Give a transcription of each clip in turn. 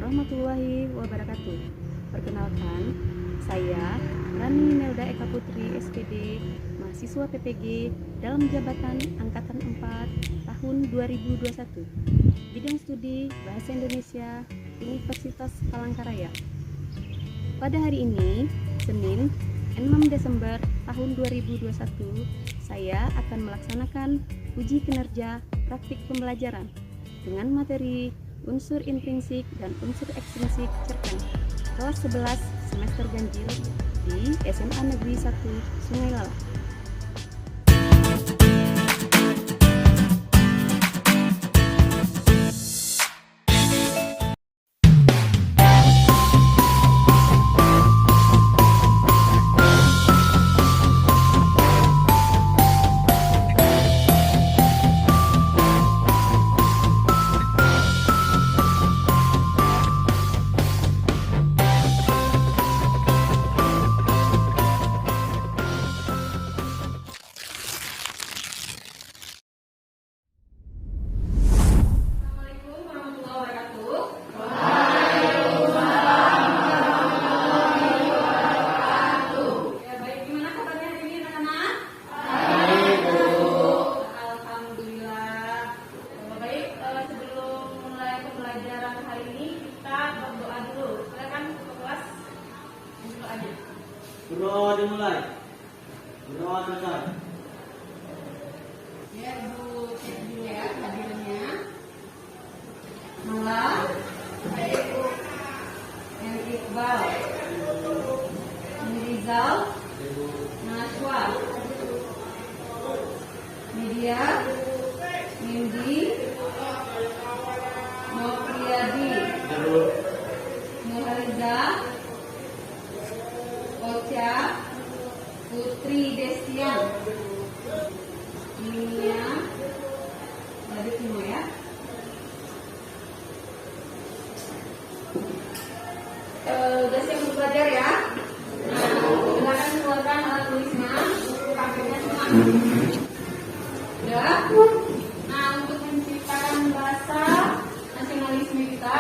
warahmatullahi wabarakatuh. Perkenalkan, saya Rani Melda Eka Putri SPD, mahasiswa PPG dalam jabatan Angkatan 4 tahun 2021. Bidang studi Bahasa Indonesia Universitas Palangkaraya. Pada hari ini, Senin 6 Desember tahun 2021, saya akan melaksanakan uji kinerja praktik pembelajaran dengan materi unsur intrinsik dan unsur ekstrinsik cerpen kelas 11 semester ganjil di SMA Negeri 1 Sungai Lala. Berdoa dimulai. Berdoa selesai. Ya, Bu, cek dulu ya hadirnya. Malam, Ibu M. Iqbal, Rizal, Naswa, Media, Mindi, Nopriyadi, Nurhaliza, Ocha, Putri Destian, ininya dari semua ya. Udah siap untuk belajar ya. Nah, silakan keluarkan alat tulisnya, pakainya semua. Udah. Nah, untuk menciptakan bahasa nasionalisme kita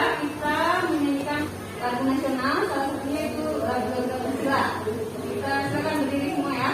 menyanyikan lagu nasional, salah satunya itu lagu Pancasila. Kita silakan berdiri semua ya.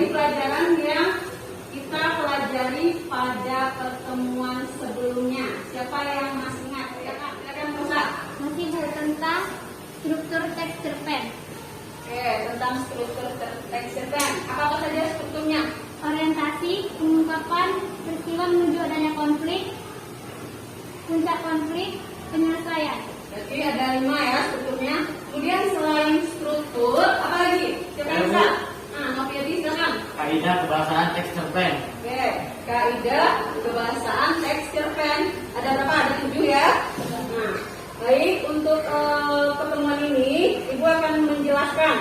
Pelajaran yang kita pelajari pada pertemuan sebelumnya. Siapa yang masih ingat? Silakan Rosa. Masih tentang struktur teks cerpen. Oke, tentang struktur teks cerpen. Apa saja strukturnya? Orientasi, pengungkapan, peristiwa menuju adanya konflik, puncak konflik, penyelesaian. Jadi ada 5 ya strukturnya. Kemudian selain struktur, apa lagi? Siapa yang bisa? Nah, Nopiadi silakan. Kaidah kebahasaan teks cerpen. Oke, kaidah kebahasaan teks cerpen. Ada berapa? Ada 7 ya. Nah, baik untuk menerapkan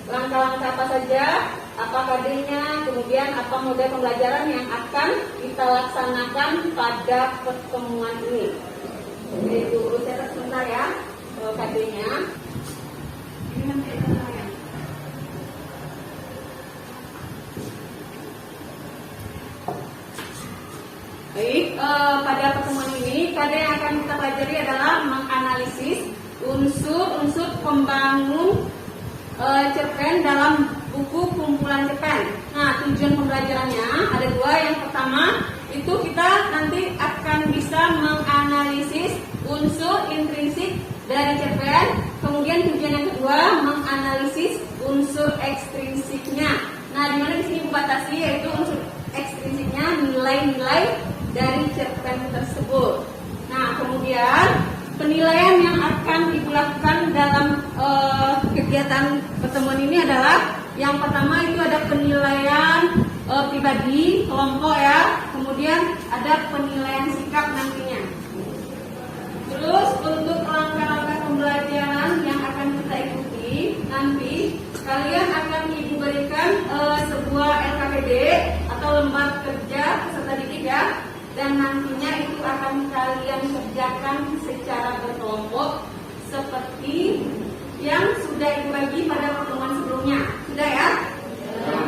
langkah-langkah apa saja, apa KD-nya, kemudian apa model pembelajaran yang akan kita laksanakan pada pertemuan ini. Yaitu saya sebentar ya, KD-nya. Ini nanti saya. Baik, pada pertemuan ini KD yang akan kita pelajari adalah menganalisis unsur-unsur pembangun cerpen dalam buku kumpulan cerpen. Nah, tujuan pembelajarannya ada dua. Yang pertama itu kita nanti akan bisa menganalisis unsur intrinsik dari cerpen. Kemudian tujuan yang kedua menganalisis unsur ekstrinsiknya. Nah, di mana di sini dibatasi yaitu unsur ekstrinsiknya nilai-nilai dari cerpen tersebut. Nah, kemudian penilaian yang akan dilakukan dalam kegiatan pertemuan ini adalah yang pertama itu ada penilaian pribadi, kelompok ya. Kemudian ada penilaian sikap nantinya. Terus untuk langkah-langkah pembelajaran yang akan kita ikuti nanti kalian akan diberikan sebuah LKPD atau lembar kerja peserta didik ya. Dan nantinya itu akan kalian kerjakan secara berkelompok seperti yang sudah dibagi pada pertemuan sebelumnya. Sudah ya?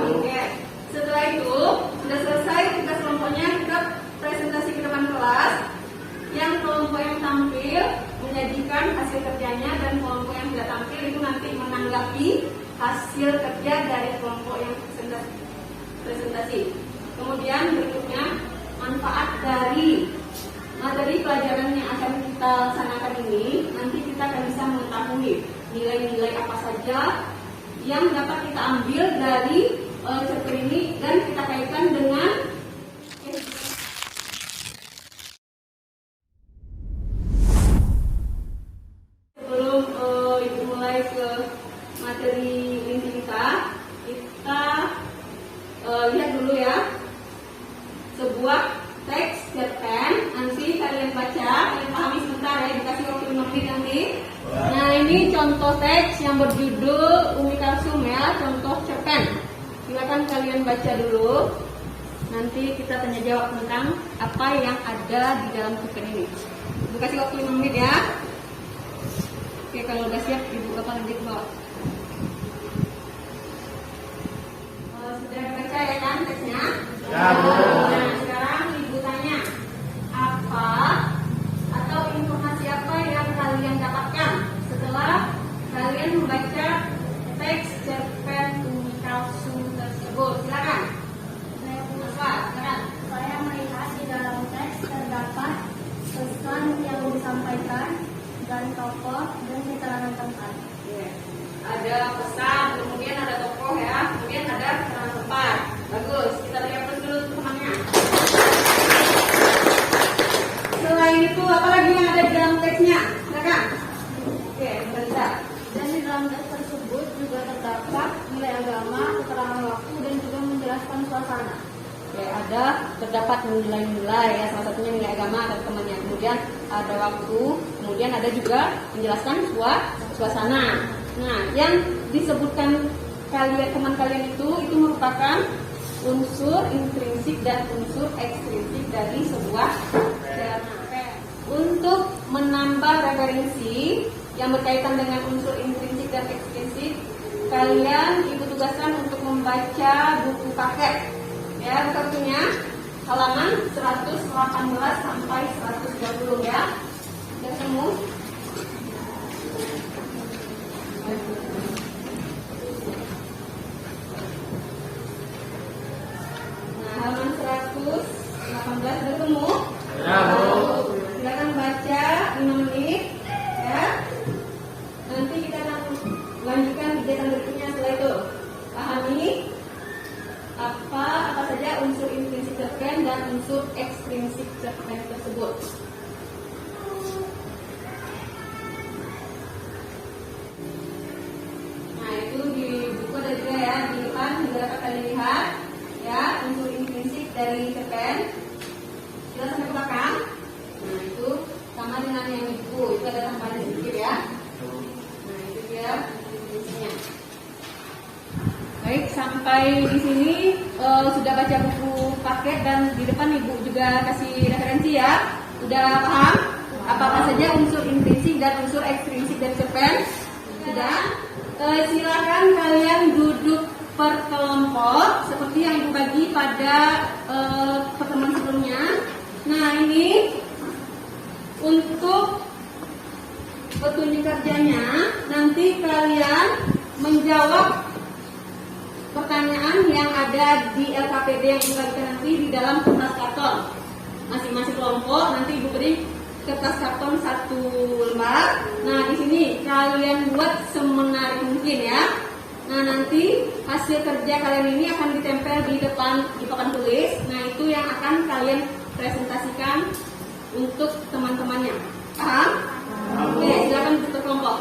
Oke. Setelah itu sudah selesai tugas kelompoknya, kita presentasi ke depan kelas. Yang kelompok yang tampil menyajikan hasil kerjanya dan kelompok yang tidak tampil itu nanti menanggapi hasil kerja dari kelompok yang presentasi. Kemudian berikutnya manfaat dari materi pelajaran yang akan kita laksanakan ini, nanti kita akan bisa mengetahui nilai-nilai apa saja yang dapat kita ambil dari cerpen ini dan kita kaitkan dengan sebelum ibu mulai ke materi inti kita lihat dulu ya sebuah teks cerpen. Nanti kalian baca, kalian pahami sebentar ya, dikasih waktu 5 menit nanti. Nah, ini contoh teks yang berjudul Umi Kalsum ya, contoh cerpen. Silakan kalian baca dulu. Nanti kita tanya jawab tentang apa yang ada di dalam cerpen ini. Dikasih waktu 5 menit ya. Oke, kalau udah siap ibu bapak lanjut bawa. Sudah baca ya kan teksnya? Ya, Bu. Nah, sekarang ibu tanya, apa atau informasi apa yang kalian dapatkan setelah kalian membaca teks cerpen Umi Kalsum tersebut? Silakan. Saya melihat di dalam teks terdapat pesan yang disampaikan dan tokoh dan keterangan tempat. Ada pesan, kemudian ada tokoh ya, kemudian ada keterangan tempat. Bagus, kita lihat dulu temannya. Selain itu, apa lagi yang ada di dalam teksnya? Silakan. Oke, bisa. Dan di dalam teks tersebut juga terdapat nilai agama, keterangan waktu, dan juga menjelaskan suasana. Oke, terdapat nilai-nilai ya, salah satunya nilai agama atau temannya. Kemudian ada waktu, kemudian ada juga menjelaskan suasana. Nah, yang disebutkan teman kalian itu merupakan unsur intrinsik dan unsur ekstrinsik dari sebuah cerpen. Untuk menambah referensi yang berkaitan dengan unsur intrinsik dan ekstrinsik, kalian ibu tugaskan untuk membaca buku paket. Ya, bukunya halaman 118 sampai 120 ya. Sudah ketemu? Nah, halaman 118 sudah ketemu? Ya, Bu. Silakan baca 5 menit ya. Nanti kita akan lanjutkan kegiatan berikutnya setelah itu. Pahami apa saja unsur intrinsik cerpen dan unsur ekstrinsik cerpen tersebut. Nah, itu di buku ada juga ya, di depan juga dapat kalian lihat ya unsur intrinsik dari cerpen. Kita sampai ke belakang. Nah, itu sama dengan yang di buku, itu ada tambahan sedikit ya. Nah, itu dia intrinsiknya. Baik, sampai di sini sudah baca buku paket dan di depan Ibu juga kasih referensi ya. Sudah paham apa saja unsur intrinsik dan unsur ekstrinsik dari cerpen? Sudah? Silakan kalian duduk per kelompok seperti yang Ibu bagi pada pertemuan sebelumnya. Nah, ini untuk petunjuk kerjanya, nanti kalian menjawab pertanyaan yang ada di LKPD yang Ibu bagikan nanti di dalam kertas karton. Masing-masing kelompok nanti Ibu beri kertas karton 1 lembar. Nah, di sini kalian buat semenarik mungkin ya. Nah, nanti hasil kerja kalian ini akan ditempel di depan di papan tulis. Nah, itu yang akan kalian presentasikan untuk teman-temannya. Paham? Oke, silakan duduk per kelompok.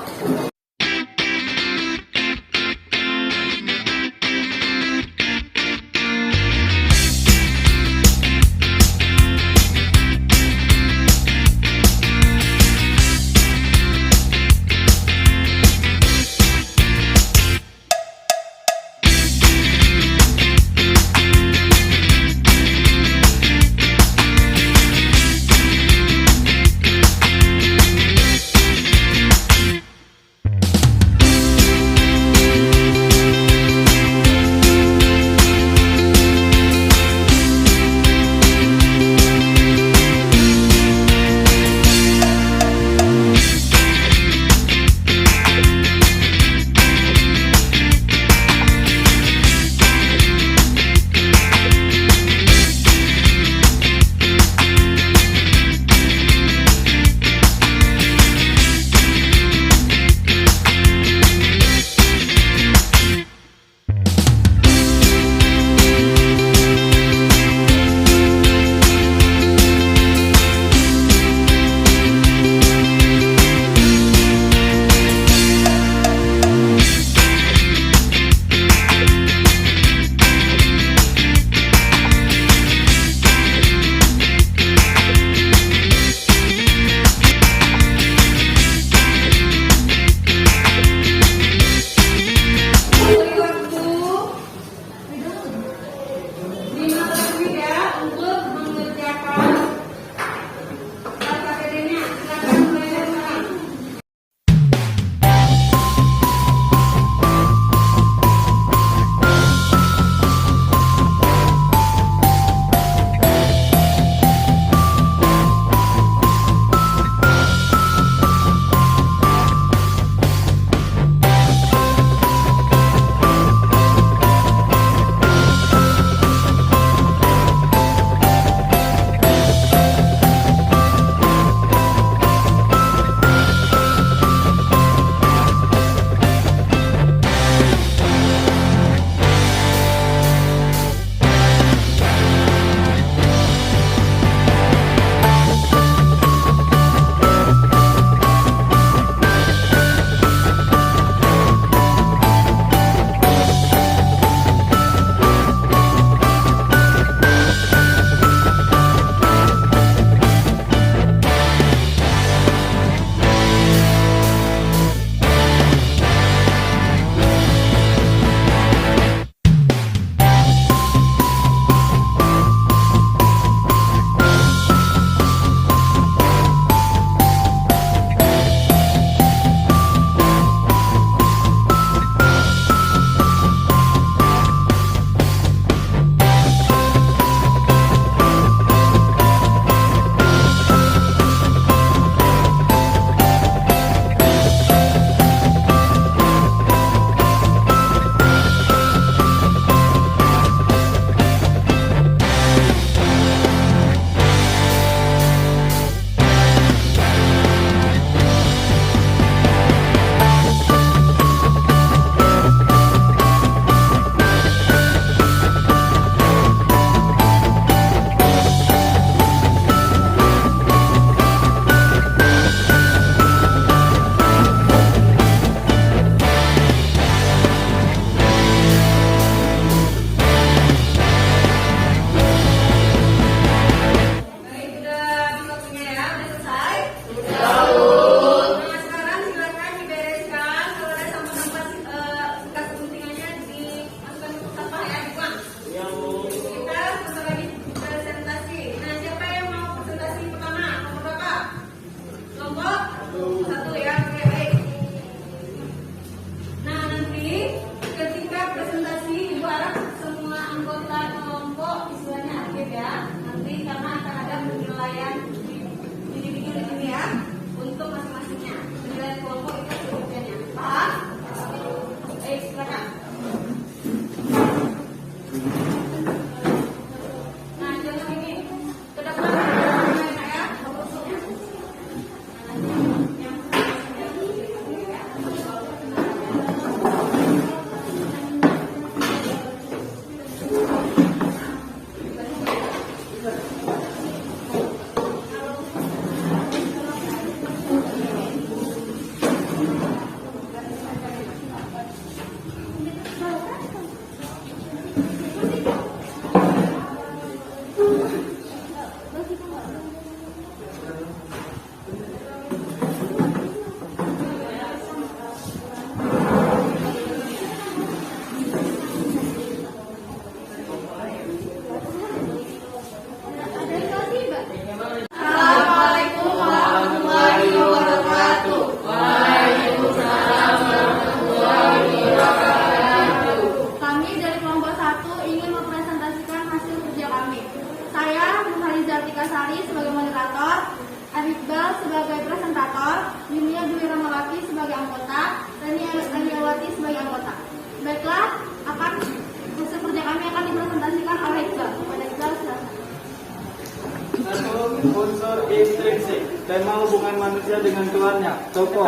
intrinsik, tema hubungan manusia dengan Tuhannya. Tokoh.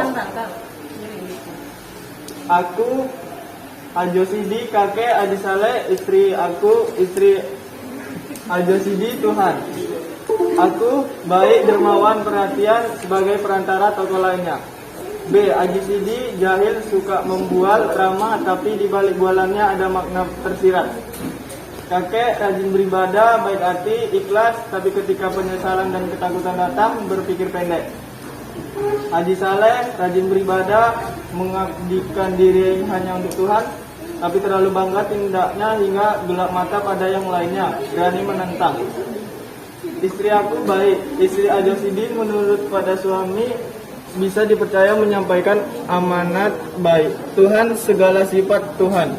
Aku Ajo Sidi, kakek Aji Saleh, istri aku, istri Ajo Sidi, Tuhan. Aku baik, dermawan, perhatian sebagai perantara tokoh lainnya. B. Aji Sidi, jahil, suka membual, ramah, tapi di balik bualannya ada makna tersirat. Kakek rajin beribadah, baik hati, ikhlas, tapi ketika penyesalan dan ketakutan datang, berpikir pendek. Haji Saleh rajin beribadah, mengabdikan diri hanya untuk Tuhan, tapi terlalu bangga tindaknya hingga gelap mata pada yang lainnya, berani menentang. Istri aku baik, istri Ajo Sidi menurut pada suami bisa dipercaya menyampaikan amanat baik. Tuhan, segala sifat Tuhan.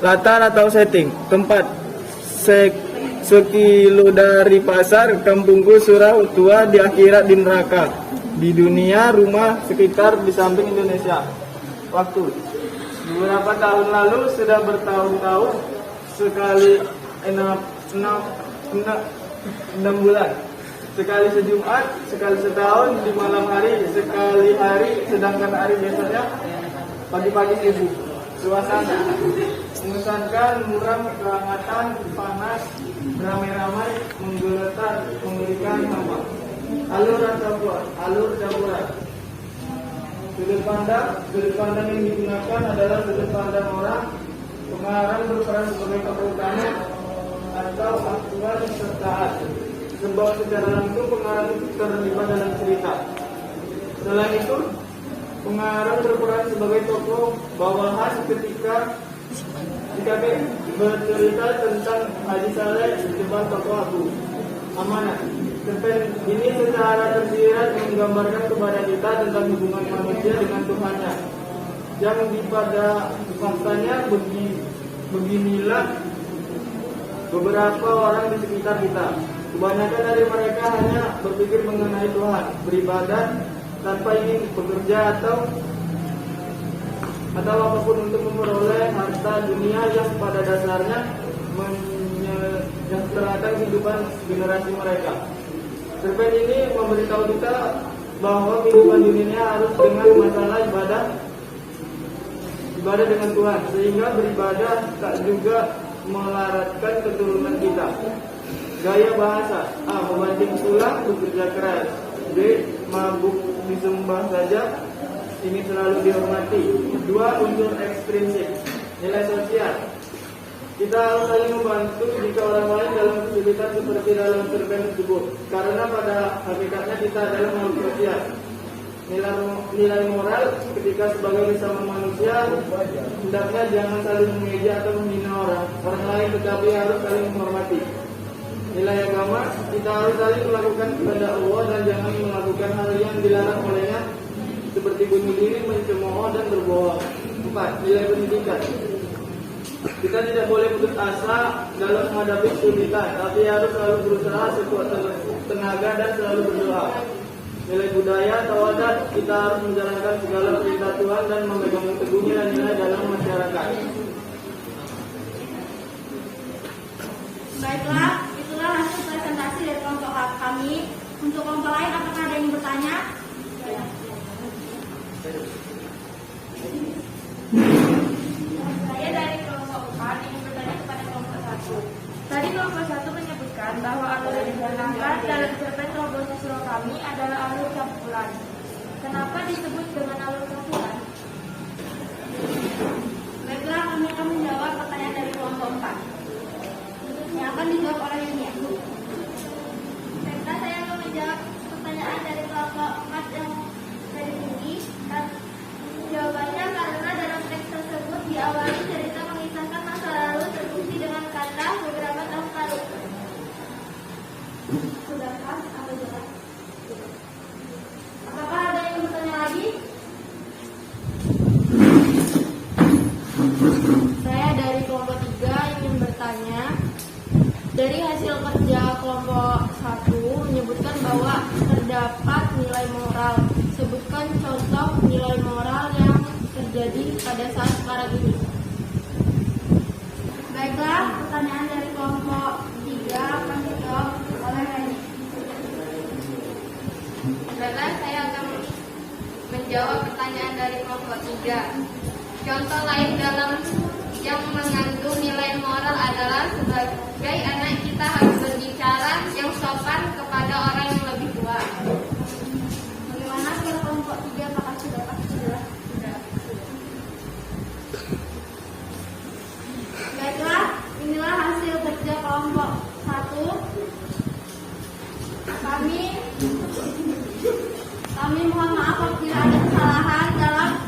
Latar atau setting, tempat sekilo dari pasar, kampungku surah tua, di akhirat di neraka, di dunia rumah sekitar di samping Indonesia. Waktu beberapa tahun lalu, sudah bertahun-tahun sekali 6 bulan, sekali sejumat, sekali setahun, di malam hari, sekali hari, sedangkan hari biasanya pagi-pagi sibuk. Suasana mengesankan, muram, kehangatan, panas, beramai-ramai, menggeletar, mengerikan, hampa. Alur campuran. Sudut pandang yang digunakan adalah sudut pandang orang. Pengarang berperan sebagai tokoh utama atau aktual serta sebab secara langsung pengarang terlibat dalam cerita. Selain itu, pengarang berperan sebagai tokoh bawahan ketika bercerita tentang Haji Saleh di depan tokoh aku. Amanat. Cerpen ini secara tersirat menggambarkan kepada kita tentang hubungan manusia dengan Tuhannya. Yang pada faktanya beginilah beberapa orang di sekitar kita. Kebanyakan dari mereka hanya berpikir mengenai Tuhan, beribadah tanpa ingin bekerja atau apapun untuk memperoleh harta dunia yang pada dasarnya menyejahterakan kehidupan generasi mereka. Cerpen ini memberitahu kita bahwa kehidupan dunia harus dengan masalah ibadah dengan Tuhan, sehingga beribadah tak juga melaratkan keturunan kita. Gaya bahasa: A. Membanting tulang, bekerja keras. B. Mabuk disembah saja, ini selalu dihormati. 2. Unsur ekstrinsik, nilai sosial. Kita harus saling membantu jika orang lain dalam kesulitan seperti dalam cerpen tersebut, karena pada hakikatnya kita adalah makhluk sosial. Nilai moral, ketika sebagai sesama manusia hendaknya jangan saling mengeja atau menghina orang lain, tetapi harus saling menghormati. Nilai agama, kita harus saling melakukan kepada Allah dan jangan melakukan hal yang dilarang olehnya, seperti bunuh diri, mencemooh, dan berbohong. 4. Nilai pendidikan, kita tidak boleh putus asa dalam menghadapi kesulitan, tapi harus selalu berusaha sekuat tenaga dan selalu berdoa. Nilai budaya atau adat, kita harus menjalankan segala perintah Tuhan dan memegang teguh nilai-nilai dalam masyarakat. Baiklah, itulah hasil presentasi dari kelompok kami. Untuk kelompok lain, apakah ada yang bertanya? Saya dari kelompok 4 ingin bertanya kepada kelompok 1. Tadi kelompok 1 menyebutkan bahwa alur yang digunakan dalam cerpen Terobosan Surau Kami adalah alur campuran. Kenapa disebut dengan alur campuran? Baiklah, kami akan menjawab pertanyaan dari kelompok 4. Yang akan dijawab oleh Yunia. Baiklah, saya akan menjawab pertanyaan dari kelompok 4 yang dari tinggi. Jawabannya karena dalam teks tersebut diawali cerita mengisahkan masa lalu terbukti dengan kata beberapa tahun lalu. Sudahkah atau jelas? Apakah ada yang bertanya lagi? Saya dari kelompok 3 ingin bertanya. Dari hasil kerja kelompok 1 menyebutkan bahwa terdapat nilai moral. Sebutkan contoh nilai moral yang terjadi pada saat sekarang ini. Baiklah, pertanyaan dari kelompok 3 akan dijawab oleh Reni. beribadah, saya akan menjawab pertanyaan dari kelompok 3. Contoh lain dalam yang mengandung nilai moral adalah sebagai anak kita harus berbicara yang sopan kepada orang yang lebih tua. Bagaimana kalau kelompok 3? Apakah sudah sudah? Baiklah, inilah hasil kerja kelompok 1. Kami mohon maaf apabila ada kesalahan dalam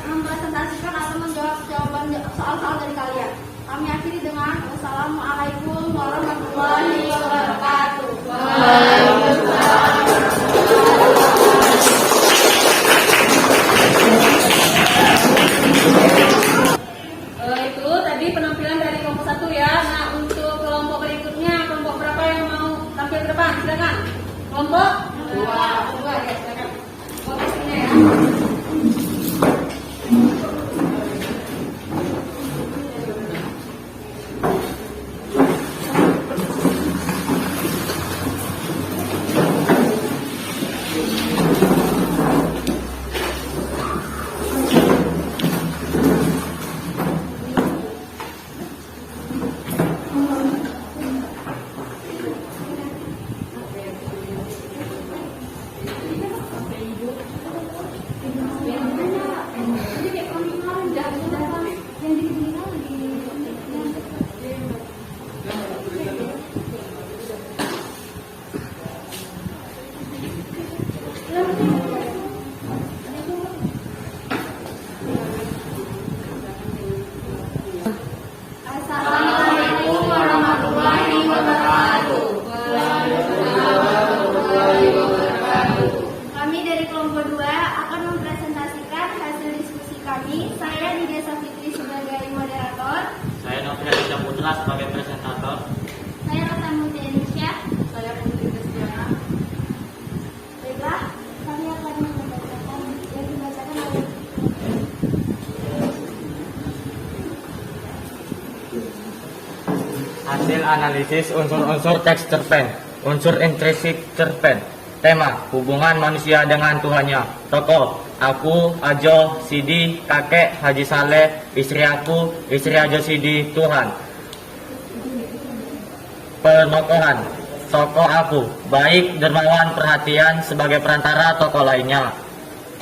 mempresentasikan atau menjawab jawaban soal-soal dari kalian. Kami akhiri dengan wassalamualaikum warahmatullahi wabarakatuh. Itu tadi penampilan dari kelompok 1 ya. Nah, untuk kelompok berikutnya, kelompok berapa yang mau tampil ke depan? Silakan. Kelompok 2 ya, silakan. Kelompok sini ya. Assalamualaikum warahmatullahi wabarakatuh. Kami dari kelompok 2 akan mempresentasikan hasil diskusi kami. Saya Didesa Fitri sebagai moderator. Saya Novia Putra sebagai presentator. Saya Rosamunti Indonesia. Saya Putri Kristiana. Baiklah, kami akan membacakan yang dibacakan oleh Hasil analisis unsur-unsur teks cerpen. Unsur intrinsik cerpen. Tema, hubungan manusia dengan Tuhannya. Tokoh, aku, Ajo, Sidi, kakek, Haji Saleh, istri aku, istri Ajo Sidi, Tuhan. Penokohan, tokoh aku, baik, dermawan, perhatian sebagai perantara tokoh lainnya.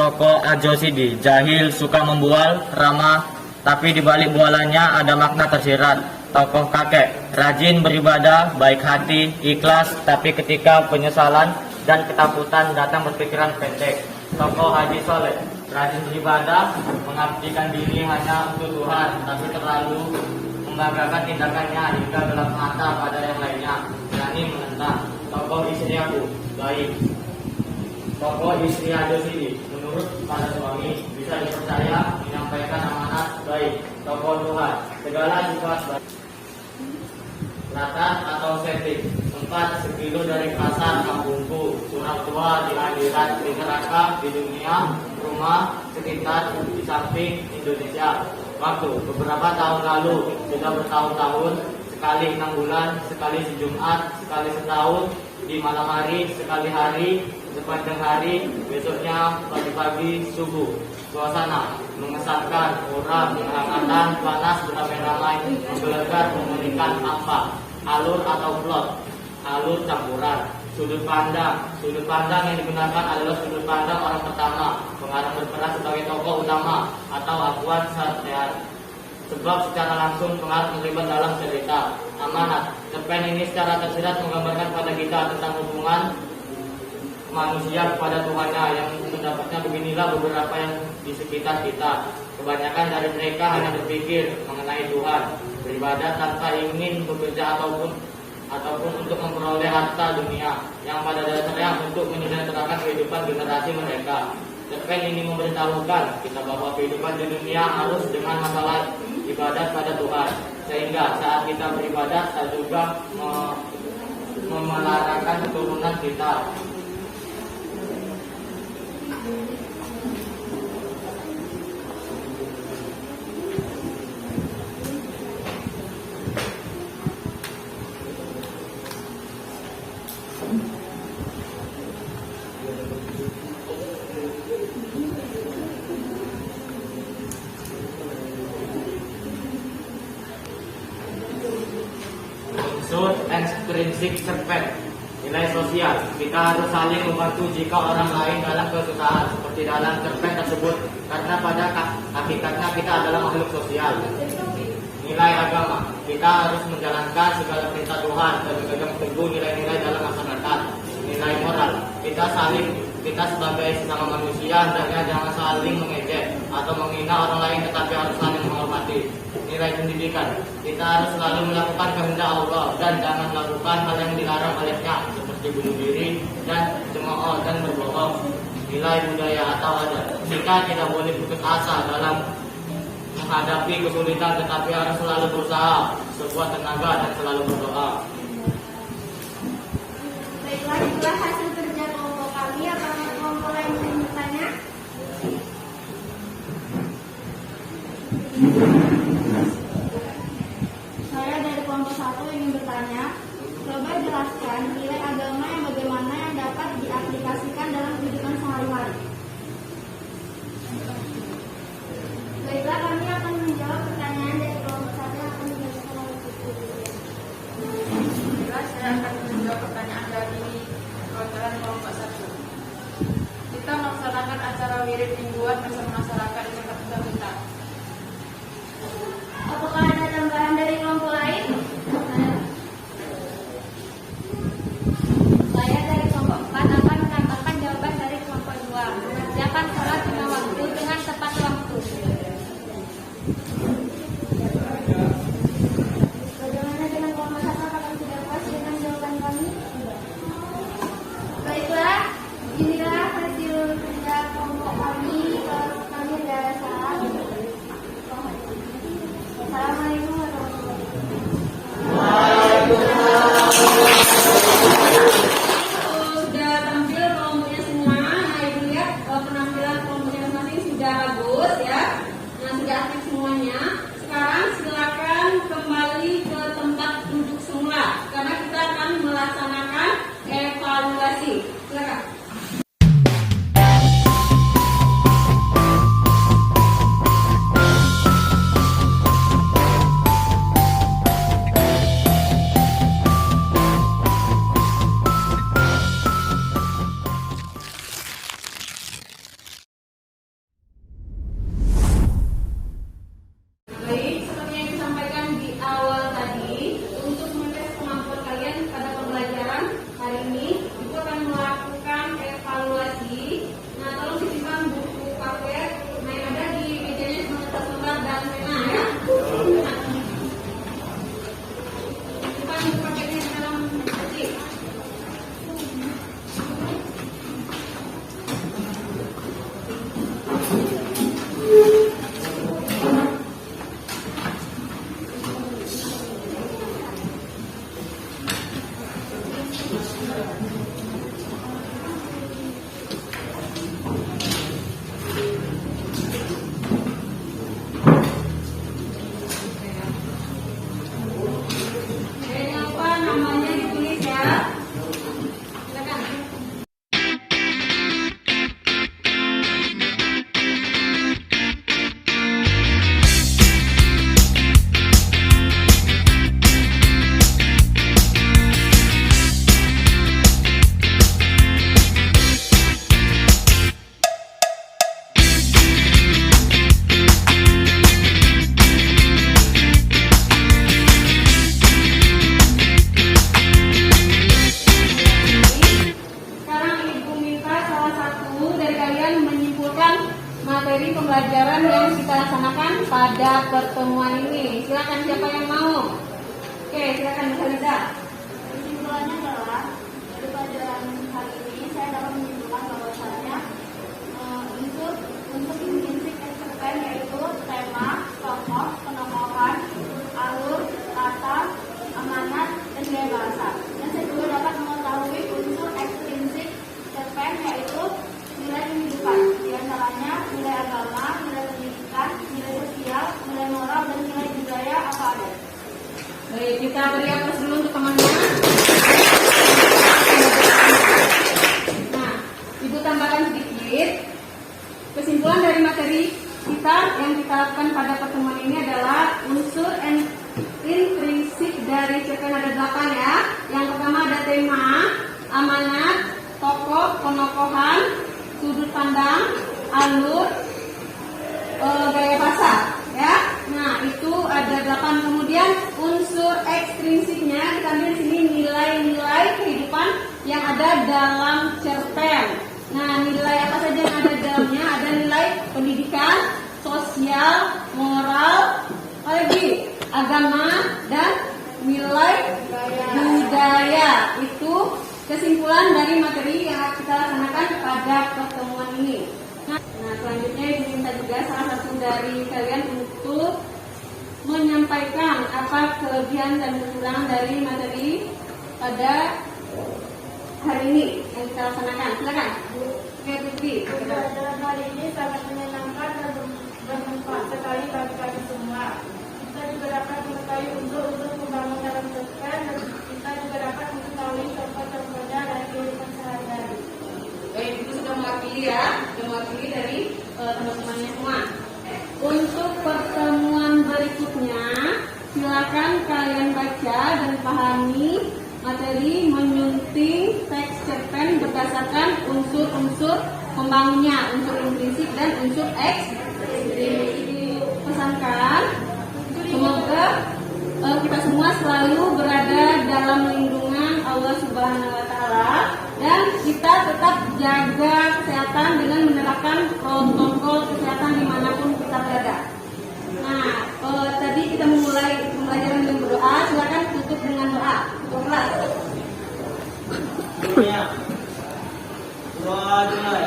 Tokoh Ajo Sidi, jahil, suka membual, ramah, tapi di balik bualannya ada makna tersirat. Tokoh kakek, rajin beribadah, baik hati, ikhlas, tapi ketika penyesalan dan ketakutan datang berpikiran pendek. Tokoh Haji Soleh, rajin beribadah, mengabdikan diri hanya untuk Tuhan, tapi terlalu membanggakan tindakannya hingga gelap mata pada yang lainnya, berani menentang. Tokoh istri aku, baik. Tokoh istri Ajo Sidi, menurut pada suami, bisa dipercaya, menyampaikan amanat, baik. Tokoh Tuhan, segala sifat baik. Latar atau setting, tempat sekilo dari pasar kampungku, surau tua di akhirat, di neraka, di dunia, rumah, sekitar, di samping Indonesia. Waktu, beberapa tahun lalu, sudah bertahun-tahun, sekali 6 bulan, sekali sejumat, sekali setahun, di malam hari, sekali hari, sepanjang hari, besoknya pagi-pagi subuh. Suasana mengesankan, orang, kehangatan, panas, beramai-ramai, menggelegar, memberikan apa, alur atau plot, alur campuran. Sudut pandang yang digunakan adalah sudut pandang orang pertama, pengarang berperan sebagai tokoh utama atau akuan sartean. Sebab secara langsung pengarang terlibat dalam cerita. Amanat, cerpen ini secara tersirat menggambarkan pada kita tentang hubungan manusia kepada Tuhannya, yang mendapatnya beginilah beberapa yang di sekitar kita. Kebanyakan dari mereka hanya berpikir mengenai Tuhan, beribadah tanpa ingin bekerja ataupun untuk memperoleh harta dunia, yang pada dasarnya untuk menyejahterakan kehidupan generasi mereka. Cerpen ini memberitahukan kita bahwa kehidupan di dunia harus dengan masalah ibadat pada Tuhan, sehingga saat kita beribadah kita juga memeliharakan keturunan kita. unsur extrinsic cerpen. Nilai sosial, kita harus saling membantu jika orang lain dalam kesusahan seperti dalam cerpen tersebut, karena pada hakikatnya kita adalah makhluk sosial. Nilai agama, kita harus menjalankan segala perintah Tuhan dan memegang teguh nilai-nilai dalam masyarakat. Nilai moral, kita sebagai sesama manusia hendaknya jangan saling mengejek atau menghina orang lain, tetapi harus saling menghormati. Nilai pendidikan, kita harus selalu melakukan kehendak Allah dan jangan melakukan hal yang dilarang olehnya seperti bunuh diri dan cemooh dan berbohong. Nilai budaya atau adat, kita tidak boleh putus asa dalam menghadapi kesulitan, tetapi harus selalu berusaha, sekuat tenaga dan selalu berdoa. Baiklah, itulah hasil kerja kelompok kami. Apakah kelompok lain ingin bertanya? Saya dari kelompok 1 ingin bertanya, coba jelaskan nilai agama yang bagaimana yang dapat diaplikasikan dalam kehidupan sehari-hari. Baiklah, kami akan menjawab pertanyaan dari kelompok 1 yang akan dijelaskan oleh Ibu. Saya akan menjawab pertanyaan dari perwakilan kelompok 1. Kita melaksanakan acara wirid mingguan bersama masyarakat di tempat kita. Apakah ada tambahan dari kelompok lain? Saya dari kelompok 4 akan menambahkan jawaban dari kelompok 2. Mengerjakan sholat lima waktu dengan tepat waktu. Bagaimana dengan kelompok 1? Apakah sudah puas dengan jawaban kami? Baiklah, inilah hasil kerja kelompok kami. Kalau kami ada salah, Assalamualaikum warahmatullahi Sudah tampil kelompoknya semua. Nah, Ibu lihat penampilan kelompoknya masing-masing sudah bagus ya. Nah, sudah aktif semuanya. Sekarang silakan kembali ke tempat duduk semula karena kita akan melaksanakan evaluasi. Silakan. Baik, seperti yang disampaikan di awal tadi, untuk mengetes kemampuan kalian pada pembelajaran hari ini, Ibu akan melakukan evaluasi. Nah, tolong simpan buku paket, nah yang ada di mejanya sama kertas lembar dan pena ya. Simpan buku paketnya di dalam peti. Jangan lupa namanya ditulis ya. Silakan. Sekarang Ibu minta salah satu dari kalian menyimpulkan materi pembelajaran yang kita laksanakan pada pertemuan ini. Silakan siapa yang mau? Oke, silakan Mbak Liza. Kesimpulannya adalah dari pelajaran hari ini saya dapat menyimpulkan bahwasanya unsur intrinsik cerpen yaitu tema, tokoh, penokohan, alur, kata, amanat, dan gaya bahasa. Dan saya juga dapat mengetahui unsur ekstrinsik cerpen yaitu nilai kehidupan, di antaranya nilai agama, nilai pendidikan, nilai sosial, nilai moral, dan nilai budaya apa ada. Baik, kita beri aplaus dulu untuk temannya. Nah, Ibu tambahkan sedikit. Kesimpulan dari materi kita yang kita lakukan pada pertemuan ini adalah unsur intrinsik dari cerpen ada 8 tema, amanat, tokoh, penokohan, sudut pandang, alur, gaya bahasa, ya. Nah, itu ada 8. Kemudian unsur ekstrinsiknya kita ambil di sini nilai-nilai kehidupan yang ada dalam cerpen. Nah, nilai apa saja yang ada di dalamnya? Ada nilai pendidikan, sosial, moral, apalagi agama, dan nilai budaya. Itu kesimpulan dari materi yang kita laksanakan pada pertemuan ini. Nah, selanjutnya diminta juga salah satu dari kalian untuk menyampaikan apa kelebihan dan kekurangan dari materi pada hari ini yang kita laksanakan. Silakan, Bu Putri. Pembelajaran hari ini sangat menyenangkan dan bermanfaat sekali bagi kami semua. Kita juga dapat mengetahui untuk membangun dalam cerpen, dan kita juga dapat mengetahui contoh-contohnya dari kehidupan sehari-hari. Baik, itu sudah mewakili ya, sudah mewakili dari teman-temannya semua. Untuk pertemuan berikutnya, silakan kalian baca dan pahami materi menyunting teks cerpen berdasarkan unsur-unsur pembangunnya, unsur intrinsik dan unsur ekstrinsik. Pesankan, semoga kita semua selalu berada dalam lindungan Allah Subhanahu wa Ta'ala, dan kita tetap jaga kesehatan dengan menerapkan protokol kesehatan dimanapun kita berada. Nah, tadi kita memulai pembelajaran dengan berdoa. Silakan tutup dengan doa. Doa. Doa dimulai.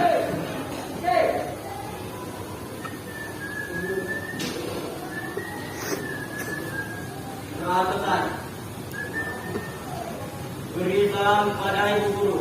Doa Tuhan. Beri salam kepada Ibu Guru.